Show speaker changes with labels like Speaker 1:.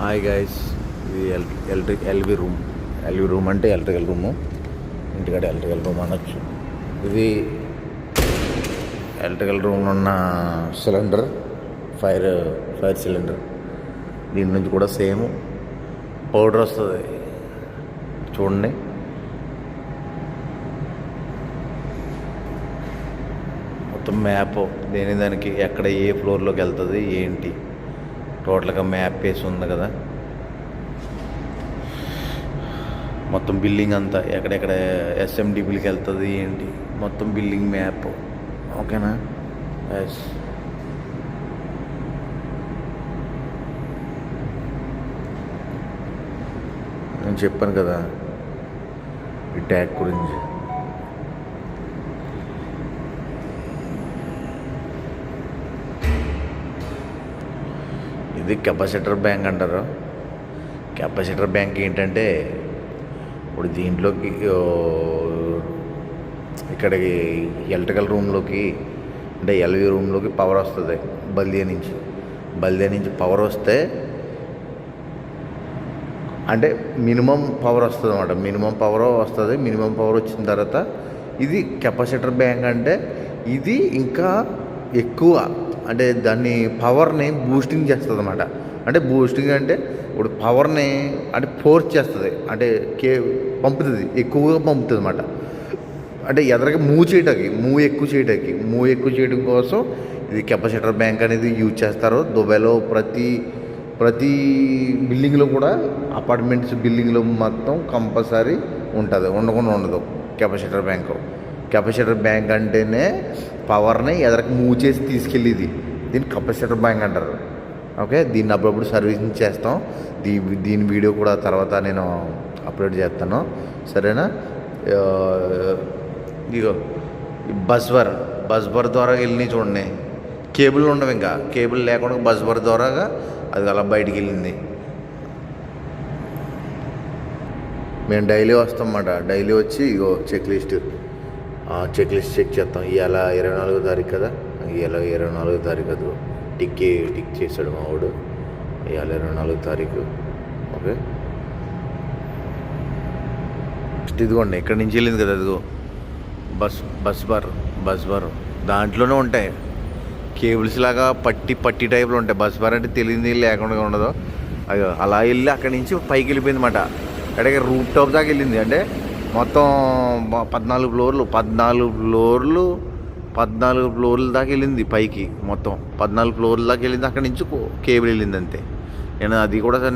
Speaker 1: Hi guys, ఇది LV room అంటే electrical room, ఇంటికాడ ఎలక్ట్రికల్ రూమ్ అనొచ్చు. ఇది ఎలక్ట్రికల్ రూమ్లో ఉన్న సిలిండర్, ఫైర్ సిలిండర్. దీని నుంచి కూడా సేమ్ పౌడర్ వస్తుంది చూడండి. మొత్తం మ్యాప్ దానికి ఎక్కడ ఏ ఫ్లోర్లోకి వెళ్తుంది ఏంటి టోటల్గా మ్యాప్ వేసి ఉంది కదా. మొత్తం బిల్డింగ్ అంతా ఎక్కడెక్కడ ఎస్ఎండిపిలకి వెళ్తుంది ఏంటి మొత్తం బిల్డింగ్ మ్యాప్. ఓకేనా? ఎస్. నేను చెప్పాను కదా ఈ ట్యాగ్ గురించి. ఇది కెపాసిటర్ బ్యాంక్ అంటారు. కెపాసిటర్ బ్యాంక్ ఏంటంటే ఇప్పుడు దీంట్లోకి ఇక్కడికి ఎలక్ట్రికల్ రూమ్లోకి అంటే ఎల్వి రూమ్లోకి పవర్ వస్తుంది బల్దియా నుంచి పవర్ వస్తే అంటే మినిమం పవర్ వస్తుంది అన్నమాట. మినిమం పవర్ వచ్చిన తర్వాత ఇది కెపాసిటర్ బ్యాంక్ అంటే ఇది ఇంకా ఎక్కువ అంటే దాన్ని పవర్ని బూస్టింగ్ చేస్తుంది అన్నమాట. అంటే బూస్టింగ్ అంటే ఇప్పుడు పవర్ని అంటే ఫోర్స్ చేస్తుంది, అంటే పంపుతుంది, ఎక్కువగా పంపుతుంది అన్నమాట. అంటే ఎదరగా మూవ్ ఎక్కువ చేయడం కోసం ఇది కెపాసిటర్ బ్యాంక్ అనేది యూజ్ చేస్తారు. దుబాయ్లో ప్రతి బిల్డింగ్లో కూడా అపార్ట్మెంట్స్ బిల్డింగ్లో మొత్తం కంపల్సరీ ఉంటుంది, ఉండకుండా ఉండదు కెపాసిటర్ బ్యాంక్ అంటేనే పవర్ని ఎదరకు మూవ్ చేసి తీసుకెళ్ళేది. దీన్ని కెపాసిటర్ బ్యాంక్ అంటారు. ఓకే, దీన్ని అప్పుడప్పుడు సర్వీసింగ్ చేస్తాం. దీని వీడియో కూడా తర్వాత నేను అప్లోడ్ చేస్తాను, సరేనా? ఇదిగో బస్ బార్ ద్వారా వెళ్ళి చూడండి. కేబుల్ ఉండవు, ఇంకా కేబుల్ లేకుండా బస్ బార్ ద్వారాగా అది అలా బయటికి వెళ్ళింది. మేము డైలీ వస్తాం అన్నమాట. డైలీ వచ్చి ఇగో చెక్ లిస్ట్ చెక్ చేస్తాం. ఇవాళ 24వ తారీఖు కదా, ఇవాళ 24వ తారీఖు అది టిక్ చేశాడు మా వాడు. ఇవాళ 24వ తారీఖు. ఓకే, ఇదిగోండి ఇక్కడి నుంచి వెళ్ళింది కదా, ఇదిగో బస్ బార్ దాంట్లోనే ఉంటాయి కేబుల్స్ లాగా పట్టి టైప్లో ఉంటాయి. బస్ బార్ అంటే తెలియదు లేకుండా ఉండదు. అయ్యో అలా వెళ్ళి అక్కడి నుంచి పైకి వెళ్ళిపోయింది అన్నమాట. అక్కడికి రూప్ టాప్ దాకా వెళ్ళింది. అంటే మొత్తం 14 ఫ్లోర్లు దాకా వెళ్ళింది పైకి. మొత్తం 14 ఫ్లోర్ల దాకా వెళ్ళింది. అక్కడి నుంచి కేబుల్ వెళ్ళింది అంతే. నేను అది కూడా